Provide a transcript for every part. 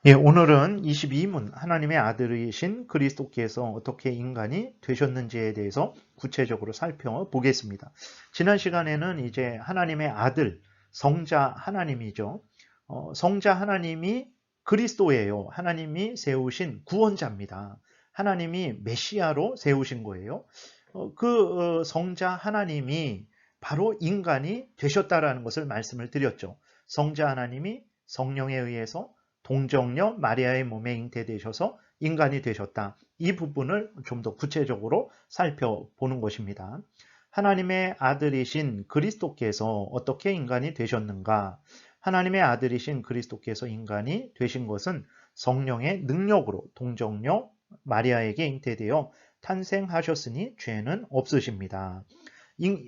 예, 오늘은 22문 하나님의 아들이신 그리스도께서 어떻게 인간이 되셨는지에 대해서 구체적으로 살펴보겠습니다. 지난 시간에는 이제 하나님의 아들, 성자 하나님이죠. 성자 하나님이 그리스도예요. 하나님이 세우신 구원자입니다. 하나님이 메시아로 세우신 거예요. 성자 하나님이 바로 인간이 되셨다라는 것을 말씀을 드렸죠. 성자 하나님이 성령에 의해서 동정녀 마리아의 몸에 잉태되셔서 인간이 되셨다. 이 부분을 좀 더 구체적으로 살펴보는 것입니다. 하나님의 아들이신 그리스도께서 어떻게 인간이 되셨는가? 하나님의 아들이신 그리스도께서 인간이 되신 것은 성령의 능력으로 동정녀 마리아에게 잉태되어 탄생하셨으니 죄는 없으십니다.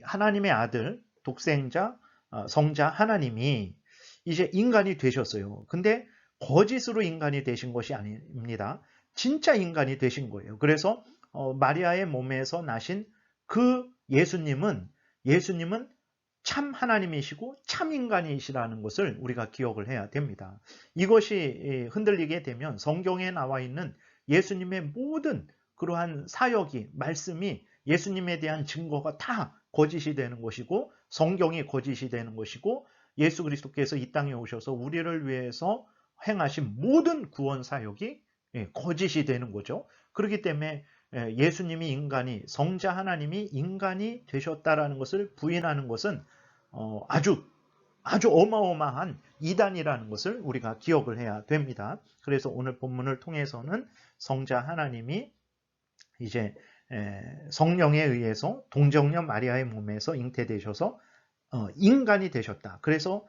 하나님의 아들, 독생자, 성자 하나님이 이제 인간이 되셨어요. 근데 거짓으로 인간이 되신 것이 아닙니다. 진짜 인간이 되신 거예요. 그래서 마리아의 몸에서 나신 그 예수님은 참 하나님이시고 참 인간이시라는 것을 우리가 기억을 해야 됩니다. 이것이 흔들리게 되면 성경에 나와 있는 예수님의 모든 그러한 사역이, 말씀이 예수님에 대한 증거가 다 거짓이 되는 것이고 성경이 거짓이 되는 것이고 예수 그리스도께서 이 땅에 오셔서 우리를 위해서 행하신 모든 구원 사역이 거짓이 되는 거죠. 그렇기 때문에 예수님이 인간이, 성자 하나님이 인간이 되셨다라는 것을 부인하는 것은 아주 어마어마한 이단이라는 것을 우리가 기억을 해야 됩니다. 그래서 오늘 본문을 통해서는 성자 하나님이 이제 성령에 의해서 동정녀 마리아의 몸에서 잉태되셔서 인간이 되셨다. 그래서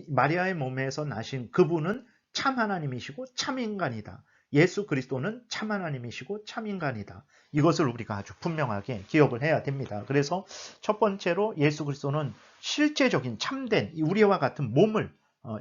마리아의 몸에서 나신 그분은 참 하나님이시고 참 인간이다. 예수 그리스도는 참 하나님이시고 참 인간이다. 이것을 우리가 아주 분명하게 기억을 해야 됩니다. 그래서 첫 번째로 예수 그리스도는 실제적인 참된 우리와 같은 몸을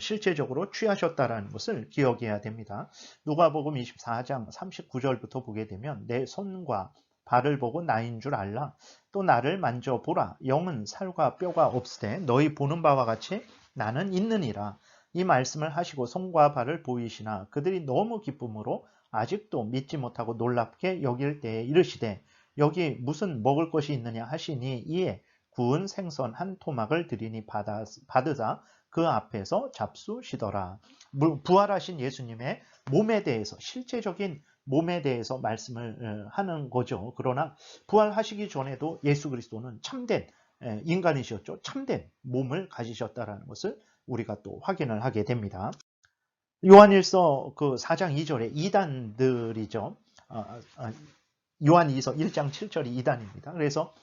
실제적으로 취하셨다라는 것을 기억해야 됩니다. 누가복음 24장 39절부터 보게 되면 내 손과 발을 보고 나인 줄 알라. 또 나를 만져보라. 영은 살과 뼈가 없으되 너희 보는 바와 같이 나는 있느니라. 이 말씀을 하시고 손과 발을 보이시나 그들이 너무 기쁨으로 아직도 믿지 못하고 놀랍게 여길 때에 이르시되 여기 무슨 먹을 것이 있느냐 하시니 이에 구운 생선 한 토막을 드리니 받으사 그 앞에서 잡수시더라. 부활하신 예수님의 몸에 대해서, 실제적인 몸에 대해서 말씀을 하는 거죠. 그러나 부활하시기 전에도 예수 그리스도는 참된 인간이셨죠. 참된 몸을 가지셨다라는 것을 우리가 또 확인을 하게 됩니다. 요한일서 그 4장 2절에 이단들이죠. 요한일서 1장 7절이 이단입니다. 그래서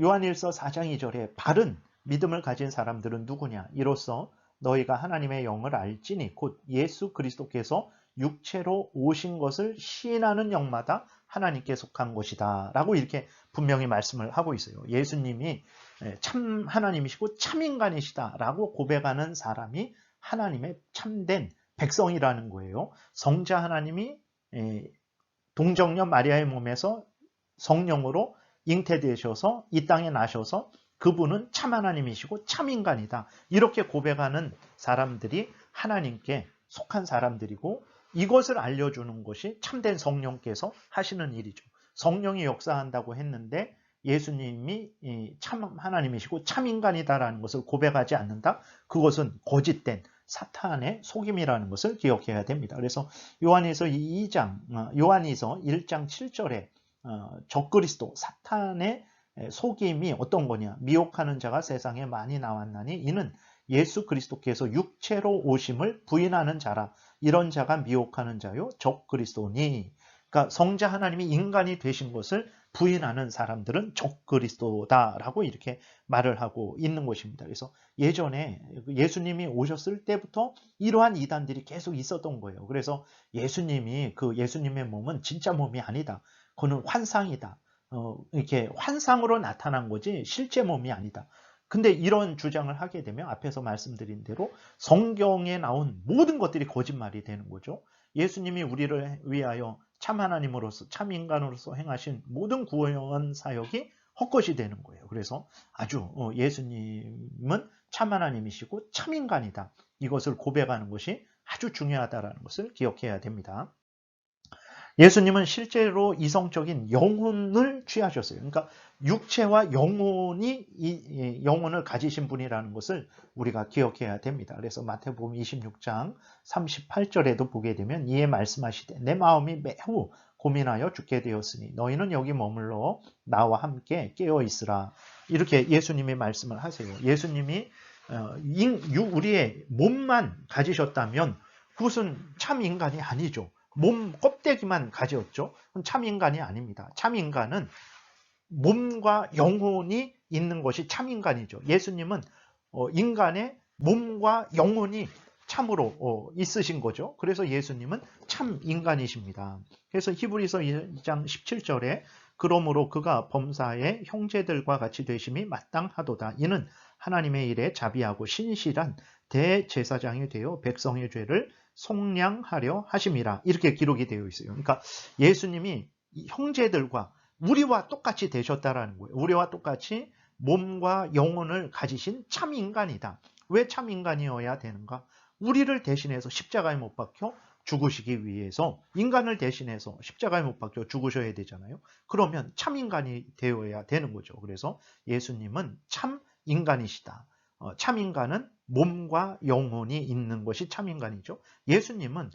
요한일서 4장 2절에 바른 믿음을 가진 사람들은 누구냐? 이로써 너희가 하나님의 영을 알지니 곧 예수 그리스도께서 육체로 오신 것을 시인하는 영마다 하나님께 속한 것이다 라고 이렇게 분명히 말씀을 하고 있어요. 예수님이 참 하나님이시고 참 인간이시다 라고 고백하는 사람이 하나님의 참된 백성이라는 거예요. 성자 하나님이 동정녀 마리아의 몸에서 성령으로 잉태되셔서 이 땅에 나셔서 그분은 참 하나님이시고 참 인간이다. 이렇게 고백하는 사람들이 하나님께 속한 사람들이고 이것을 알려주는 것이 참된 성령께서 하시는 일이죠. 성령이 역사한다고 했는데 예수님이 참 하나님이시고 참 인간이다라는 것을 고백하지 않는다? 그것은 거짓된 사탄의 속임이라는 것을 기억해야 됩니다. 그래서 요한에서 1장 7절에 적그리스도 사탄의 속임이 어떤 거냐? 미혹하는 자가 세상에 많이 나왔나니 이는 예수 그리스도께서 육체로 오심을 부인하는 자라. 이런 자가 미혹하는 자요 적그리스도니. 그러니까 성자 하나님이 인간이 되신 것을 부인하는 사람들은 적그리스도다라고 이렇게 말을 하고 있는 것입니다. 그래서 예전에 예수님이 오셨을 때부터 이러한 이단들이 계속 있었던 거예요. 그래서 예수님의 몸은 진짜 몸이 아니다. 그는 환상이다. 이렇게 환상으로 나타난 거지 실제 몸이 아니다. 근데 이런 주장을 하게 되면 앞에서 말씀드린 대로 성경에 나온 모든 것들이 거짓말이 되는 거죠. 예수님이 우리를 위하여 참 하나님으로서 참 인간으로서 행하신 모든 구원 사역이 헛것이 되는 거예요. 그래서 아주 예수님은 참 하나님이시고 참 인간이다. 이것을 고백하는 것이 아주 중요하다는 것을 기억해야 됩니다. 예수님은 실제로 이성적인 영혼을 취하셨어요. 그러니까 육체와 영혼을 가지신 분이라는 것을 우리가 기억해야 됩니다. 그래서 마태복음 26장 38절에도 보게 되면 이에 말씀하시되 내 마음이 매우 고민하여 죽게 되었으니 너희는 여기 머물러 나와 함께 깨어 있으라. 이렇게 예수님이 말씀을 하세요. 예수님이 우리의 몸만 가지셨다면 그것은 참 인간이 아니죠. 몸 껍데기만 가졌죠. 참 인간이 아닙니다. 참 인간은 몸과 영혼이 있는 것이 참 인간이죠. 예수님은 인간의 몸과 영혼이 참으로 있으신 거죠. 그래서 예수님은 참 인간이십니다. 그래서 히브리서 2장 17절에 그러므로 그가 범사의 형제들과 같이 되심이 마땅하도다. 이는 하나님의 일에 자비하고 신실한 대제사장이 되어 백성의 죄를 속량하려 하심이라. 이렇게 기록이 되어 있어요. 그러니까 예수님이 형제들과 우리와 똑같이 되셨다라는 거예요. 우리와 똑같이 몸과 영혼을 가지신 참 인간이다. 왜 참 인간이어야 되는가? 우리를 대신해서 십자가에 못 박혀 죽으시기 위해서 인간을 대신해서 십자가에 못 박혀 죽으셔야 되잖아요. 그러면 참 인간이 되어야 되는 거죠. 그래서 예수님은 참 인간이시다. 참 인간은 몸과 영혼이 있는 것이 참 인간이죠. 예수님은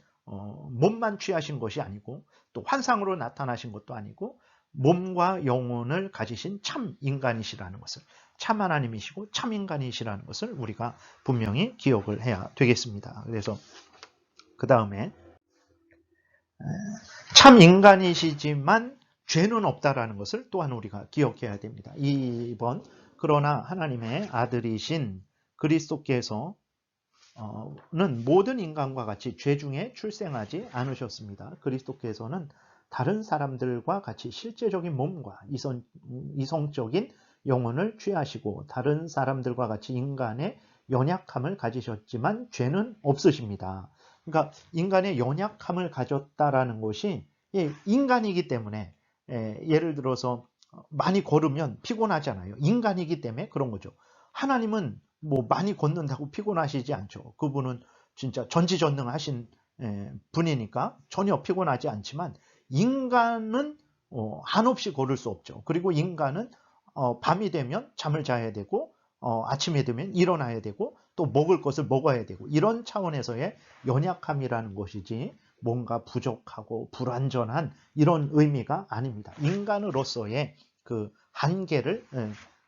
몸만 취하신 것이 아니고 또 환상으로 나타나신 것도 아니고 몸과 영혼을 가지신 참 인간이시라는 것을, 참 하나님이시고 참 인간이시라는 것을 우리가 분명히 기억을 해야 되겠습니다. 그래서 그 다음에 참 인간이시지만 죄는 없다라는 것을 또한 우리가 기억해야 됩니다. 그러나 하나님의 아들이신 그리스도께서는 모든 인간과 같이 죄 중에 출생하지 않으셨습니다. 그리스도께서는 다른 사람들과 같이 실제적인 몸과 이성적인 영혼을 취하시고 다른 사람들과 같이 인간의 연약함을 가지셨지만 죄는 없으십니다. 그러니까 인간의 연약함을 가졌다라는 것이 인간이기 때문에 예를 들어서 많이 걸으면 피곤하잖아요. 인간이기 때문에 그런 거죠. 하나님은 뭐 많이 걷는다고 피곤하시지 않죠. 그분은 진짜 전지전능하신 분이니까 전혀 피곤하지 않지만 인간은 한없이 걸을 수 없죠. 그리고 인간은 밤이 되면 잠을 자야 되고 아침에 되면 일어나야 되고 또 먹을 것을 먹어야 되고 이런 차원에서의 연약함이라는 것이지 뭔가 부족하고 불완전한 이런 의미가 아닙니다. 인간으로서의 그 한계를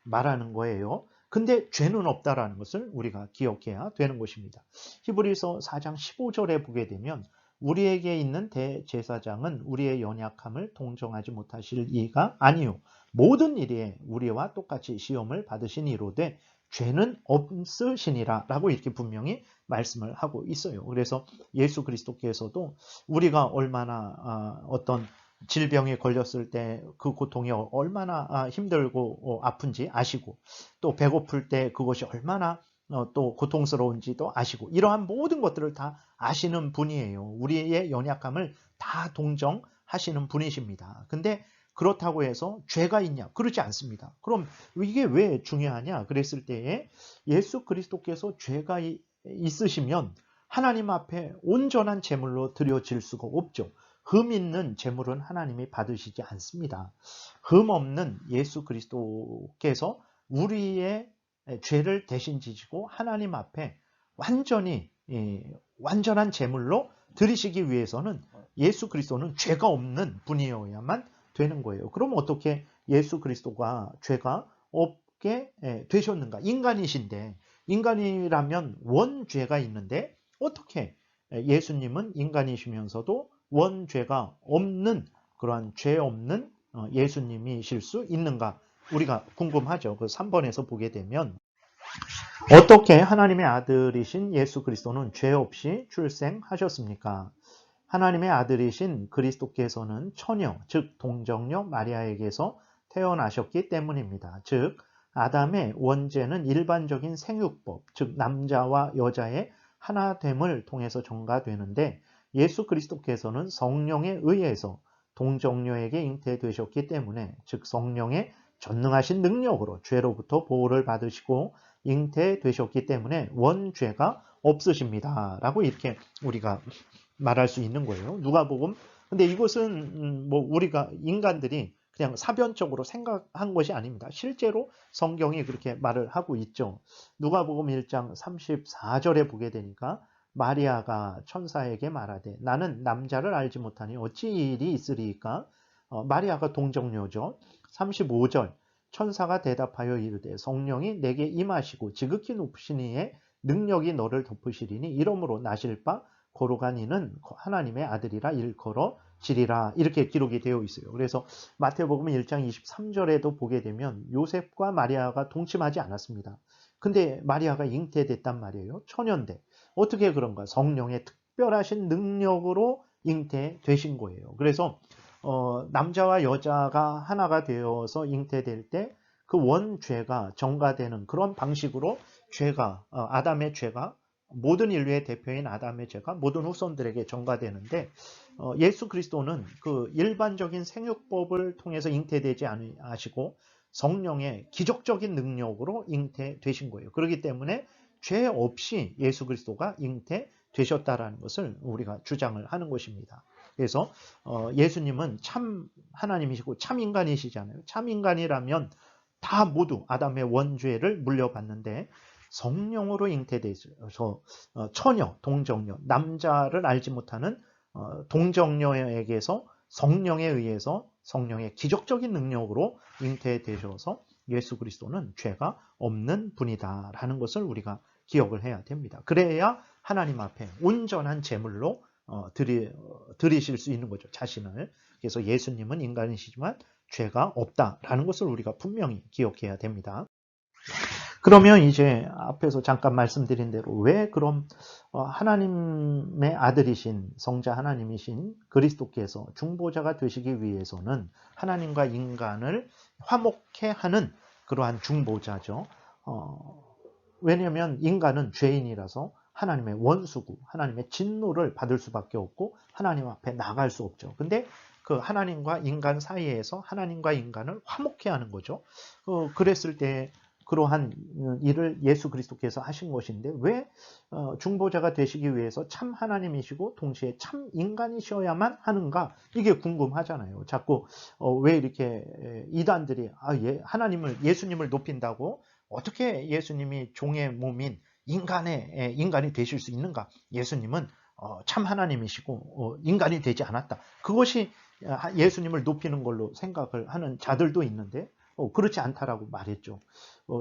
말하는 거예요. 근데 죄는 없다라는 것을 우리가 기억해야 되는 것입니다. 히브리서 4장 15절에 보게 되면 우리에게 있는 대제사장은 우리의 연약함을 동정하지 못하실 이가 아니요 모든 일에 우리와 똑같이 시험을 받으신 이로되 죄는 없으시니라 라고 이렇게 분명히 말씀을 하고 있어요. 그래서 예수 그리스도께서도 우리가 얼마나 어떤 질병에 걸렸을 때 그 고통이 얼마나 힘들고 아픈지 아시고 또 배고플 때 그것이 얼마나 또 고통스러운지도 아시고 이러한 모든 것들을 다 아시는 분이에요. 우리의 연약함을 다 동정하시는 분이십니다. 근데 그렇다고 해서 죄가 있냐? 그렇지 않습니다. 그럼 이게 왜 중요하냐? 그랬을 때에 예수 그리스도께서 죄가 있으시면 하나님 앞에 온전한 제물로 드려질 수가 없죠. 흠 있는 제물은 하나님이 받으시지 않습니다. 흠 없는 예수 그리스도께서 우리의 죄를 대신 지시고 하나님 앞에 완전히 완전한 제물로 드리시기 위해서는 예수 그리스도는 죄가 없는 분이어야만 되는 거예요. 그럼 어떻게 예수 그리스도가 죄가 없게 되셨는가? 인간이신데 인간이라면 원죄가 있는데 어떻게 예수님은 인간이시면서도 원죄가 없는 그러한 죄 없는 예수님이실 수 있는가? 우리가 궁금하죠. 그 3번에서 보게 되면 어떻게 하나님의 아들이신 예수 그리스도는 죄 없이 출생하셨습니까? 하나님의 아들이신 그리스도께서는 처녀, 즉 동정녀 마리아에게서 태어나셨기 때문입니다. 즉 아담의 원죄는 일반적인 생육법, 즉 남자와 여자의 하나됨을 통해서 전가되는데 예수 그리스도께서는 성령에 의해서 동정녀에게 잉태되셨기 때문에 즉 성령의 전능하신 능력으로 죄로부터 보호를 받으시고 잉태되셨기 때문에 원죄가 없으십니다. 라고 이렇게 우리가 말할 수 있는 거예요. 누가복음. 근데 이것은 뭐 우리가 인간들이 그냥 사변적으로 생각한 것이 아닙니다. 실제로 성경이 그렇게 말을 하고 있죠. 누가복음 1장 34절에 보게 되니까 마리아가 천사에게 말하되 나는 남자를 알지 못하니 어찌 이 일이 있으리이까. 마리아가 동정녀죠. 35절 천사가 대답하여 이르되 성령이 내게 임하시고 지극히 높으신 이의 능력이 너를 덮으시리니 이러므로 나실 바 거룩한 이는 하나님의 아들이라 일컬어 지리라. 이렇게 기록이 되어 있어요. 그래서 마태복음 1장 23절에도 보게 되면 요셉과 마리아가 동침하지 않았습니다. 근데 마리아가 잉태됐단 말이에요. 처녀인데 어떻게 그런가? 성령의 특별하신 능력으로 잉태되신 거예요. 그래서 남자와 여자가 하나가 되어서 잉태될 때 그 원죄가 정가되는 그런 방식으로 죄가 아담의 죄가 모든 인류의 대표인 아담의 죄가 모든 후손들에게 전가되는데 예수 그리스도는 그 일반적인 생육법을 통해서 잉태되지 않으시고 성령의 기적적인 능력으로 잉태되신 거예요. 그렇기 때문에 죄 없이 예수 그리스도가 잉태되셨다라는 것을 우리가 주장을 하는 것입니다. 그래서 예수님은 참 하나님이시고 참 인간이시잖아요. 참 인간이라면 다 모두 아담의 원죄를 물려받는데 성령으로 잉태돼서 처녀, 동정녀, 남자를 알지 못하는 동정녀에게서 성령에 의해서 성령의 기적적인 능력으로 잉태되셔서 예수 그리스도는 죄가 없는 분이다라는 것을 우리가 기억을 해야 됩니다. 그래야 하나님 앞에 온전한 제물로 드리실 수 있는 거죠. 자신을. 그래서 예수님은 인간이시지만 죄가 없다라는 것을 우리가 분명히 기억해야 됩니다. 그러면 이제 앞에서 잠깐 말씀드린 대로 왜 그럼 하나님의 아들이신 성자 하나님이신 그리스도께서 중보자가 되시기 위해서는 하나님과 인간을 화목케 하는 그러한 중보자죠. 왜냐하면 인간은 죄인이라서 하나님의 원수고 하나님의 진노를 받을 수밖에 없고 하나님 앞에 나갈 수 없죠. 근데 그 하나님과 인간 사이에서 하나님과 인간을 화목케 하는 거죠. 그랬을 때 그러한 일을 예수 그리스도께서 하신 것인데 왜 중보자가 되시기 위해서 참 하나님이시고 동시에 참 인간이셔야만 하는가? 이게 궁금하잖아요. 자꾸 왜 이렇게 이단들이 하나님을 예수님을 높인다고 어떻게 예수님이 종의 몸인 인간이 되실 수 있는가? 예수님은 참 하나님이시고 인간이 되지 않았다. 그것이 예수님을 높이는 걸로 생각을 하는 자들도 있는데 그렇지 않다라고 말했죠.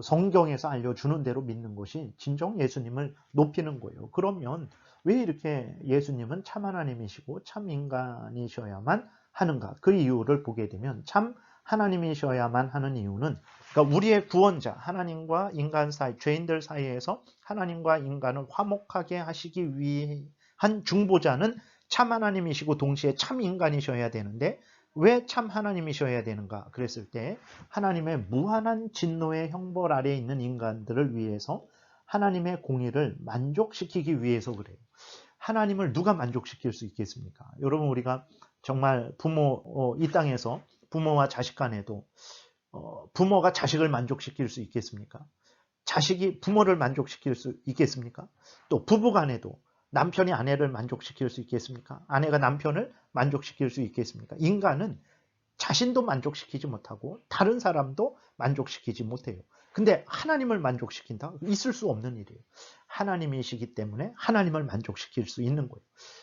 성경에서 알려주는 대로 믿는 것이 진정 예수님을 높이는 거예요. 그러면 왜 이렇게 예수님은 참 하나님이시고 참 인간이셔야만 하는가? 그 이유를 보게 되면 참 하나님이셔야만 하는 이유는 그러니까 우리의 구원자 하나님과 인간 사이 죄인들 사이에서 하나님과 인간을 화목하게 하시기 위한 중보자는 참 하나님이시고 동시에 참 인간이셔야 되는데 왜 참 하나님이셔야 되는가? 그랬을 때 하나님의 무한한 진노의 형벌 아래에 있는 인간들을 위해서 하나님의 공의를 만족시키기 위해서 그래요. 하나님을 누가 만족시킬 수 있겠습니까? 여러분 우리가 정말 이 땅에서 부모와 자식 간에도 부모가 자식을 만족시킬 수 있겠습니까? 자식이 부모를 만족시킬 수 있겠습니까? 또 부부 간에도 남편이 아내를 만족시킬 수 있겠습니까? 아내가 남편을 만족시킬 수 있겠습니까? 인간은 자신도 만족시키지 못하고 다른 사람도 만족시키지 못해요. 근데 하나님을 만족시킨다? 있을 수 없는 일이에요. 하나님이시기 때문에 하나님을 만족시킬 수 있는 거예요.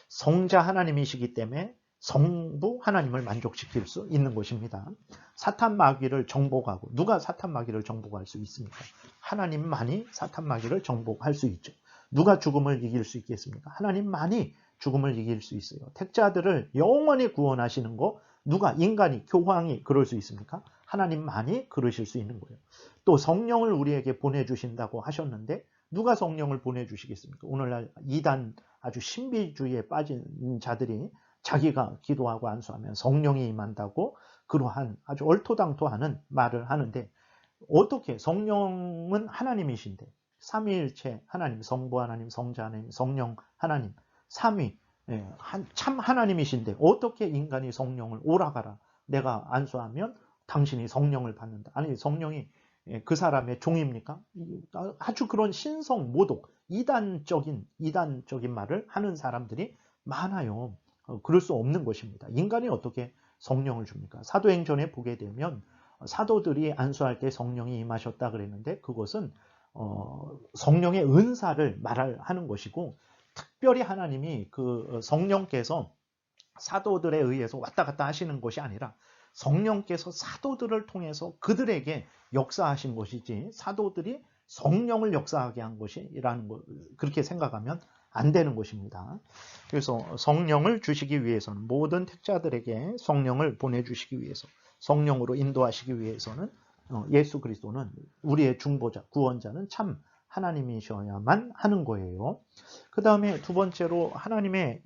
성자 하나님이시기 때문에 성부 하나님을 만족시킬 수 있는 것입니다. 사탄 마귀를 정복하고 누가 사탄 마귀를 정복할 수 있습니까? 하나님만이 사탄 마귀를 정복할 수 있죠. 누가 죽음을 이길 수 있겠습니까? 하나님만이 죽음을 이길 수 있어요. 택자들을 영원히 구원하시는 거 누가 인간이 교황이 그럴 수 있습니까? 하나님만이 그러실 수 있는 거예요. 또 성령을 우리에게 보내주신다고 하셨는데 누가 성령을 보내주시겠습니까? 오늘날 이단 아주 신비주의에 빠진 자들이 자기가 기도하고 안수하면 성령이 임한다고 그러한 아주 얼토당토하는 말을 하는데 어떻게 성령은 하나님이신데 삼위일체 하나님, 성부 하나님, 성자 하나님, 성령 하나님, 삼위 참 하나님이신데 어떻게 인간이 성령을 오라가라 내가 안수하면 당신이 성령을 받는다. 아니 성령이 그 사람의 종입니까? 아주 그런 신성 모독, 이단적인 말을 하는 사람들이 많아요. 그럴 수 없는 것입니다. 인간이 어떻게 성령을 줍니까? 사도행전에 보게 되면 사도들이 안수할 때 성령이 임하셨다 그랬는데 그것은 성령의 은사를 말하는 것이고, 특별히 하나님이 그 성령께서 사도들에 의해서 왔다 갔다 하시는 것이 아니라 성령께서 사도들을 통해서 그들에게 역사하신 것이지, 사도들이 성령을 역사하게 한 것이라는 것, 그렇게 생각하면 안 되는 것입니다. 그래서 성령을 주시기 위해서는, 모든 택자들에게 성령을 보내주시기 위해서, 성령으로 인도하시기 위해서는 예수 그리스도는, 우리의 중보자, 구원자는 참 하나님이셔야만 하는 거예요. 그 다음에 두 번째로, 하나님의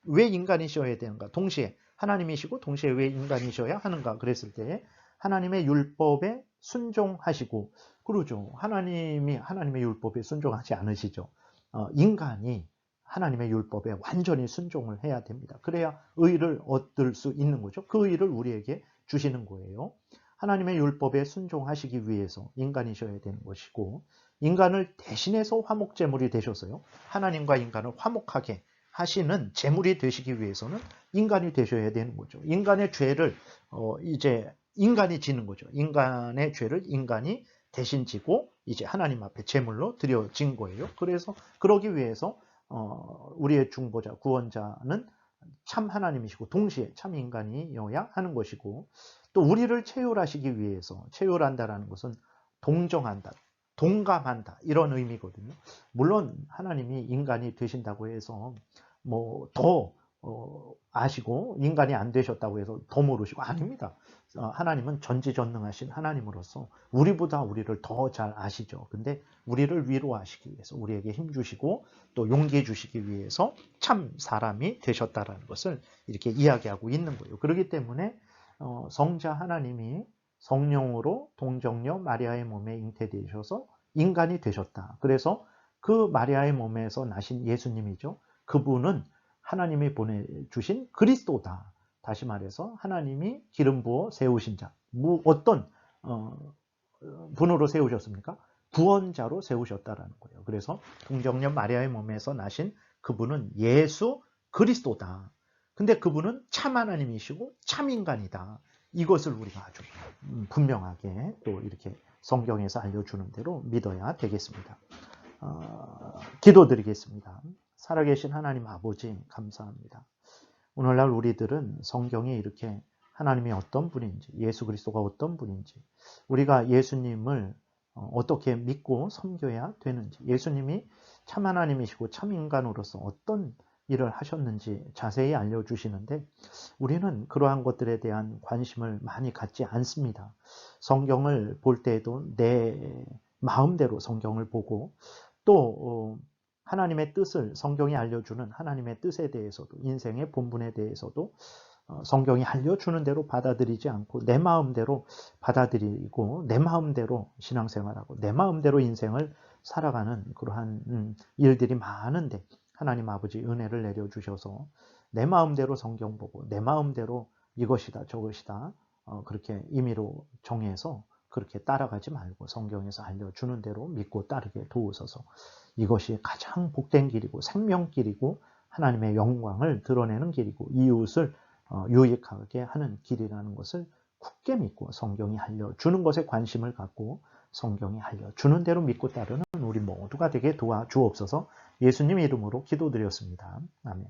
왜 인간이셔야 되는가? 동시에 하나님이시고 동시에 왜 인간이셔야 하는가? 그랬을 때 하나님의 율법에 순종하시고, 그러죠. 하나님이 하나님의 율법에 순종하지 않으시죠. 인간이 하나님의 율법에 완전히 순종을 해야 됩니다. 그래야 의를 얻을 수 있는 거죠. 그 의를 우리에게 주시는 거예요. 하나님의 율법에 순종하시기 위해서 인간이셔야 되는 것이고, 인간을 대신해서 화목제물이 되셨어요. 하나님과 인간을 화목하게 하시는 제물이 되시기 위해서는 인간이 되셔야 되는 거죠. 인간의 죄를 이제 인간이 지는 거죠. 인간의 죄를 인간이 대신 지고 이제 하나님 앞에 제물로 드려진 거예요. 그래서 그러기 위해서 우리의 중보자, 구원자는 참 하나님이시고 동시에 참 인간이어야 하는 것이고, 또 우리를 체휼하시기 위해서, 체휼한다라는 것은 동정한다, 동감한다, 이런 의미거든요. 물론 하나님이 인간이 되신다고 해서 뭐 더 아시고 인간이 안 되셨다고 해서 더 모르시고, 아닙니다. 하나님은 전지전능하신 하나님으로서 우리보다 우리를 더 잘 아시죠. 근데 우리를 위로하시기 위해서, 우리에게 힘 주시고 또 용기 주시기 위해서 참 사람이 되셨다라는 것을 이렇게 이야기하고 있는 거예요. 그렇기 때문에 성자 하나님이 성령으로 동정녀 마리아의 몸에 잉태되셔서 인간이 되셨다. 그래서 그 마리아의 몸에서 나신 예수님이죠. 그분은 하나님이 보내주신 그리스도다. 다시 말해서 하나님이 기름 부어 세우신 자. 어떤 분으로 세우셨습니까? 구원자로 세우셨다라는 거예요. 그래서 동정녀 마리아의 몸에서 나신 그분은 예수 그리스도다. 근데 그분은 참 하나님이시고 참 인간이다. 이것을 우리가 아주 분명하게 또 이렇게 성경에서 알려주는 대로 믿어야 되겠습니다. 기도드리겠습니다. 살아계신 하나님 아버지, 감사합니다. 오늘날 우리들은 성경에 이렇게 하나님이 어떤 분인지, 예수 그리스도가 어떤 분인지, 우리가 예수님을 어떻게 믿고 섬겨야 되는지, 예수님이 참 하나님이시고 참 인간으로서 어떤 일을 하셨는지 자세히 알려주시는데, 우리는 그러한 것들에 대한 관심을 많이 갖지 않습니다. 성경을 볼 때에도 내 마음대로 성경을 보고, 또 하나님의 뜻을, 성경이 알려주는 하나님의 뜻에 대해서도, 인생의 본분에 대해서도 성경이 알려주는 대로 받아들이지 않고 내 마음대로 받아들이고 내 마음대로 신앙생활하고 내 마음대로 인생을 살아가는 그러한 일들이 많은데, 하나님 아버지 은혜를 내려주셔서 내 마음대로 성경 보고 내 마음대로 이것이다 저것이다 그렇게 임의로 정해서 그렇게 따라가지 말고 성경에서 알려주는 대로 믿고 따르게 도우소서. 이것이 가장 복된 길이고 생명길이고 하나님의 영광을 드러내는 길이고 이웃을 유익하게 하는 길이라는 것을 굳게 믿고, 성경이 알려주는 것에 관심을 갖고 성경이 알려주는 대로 믿고 따르는 우리 모두가 되게 도와주옵소서. 예수님 이름으로 기도드렸습니다. 아멘.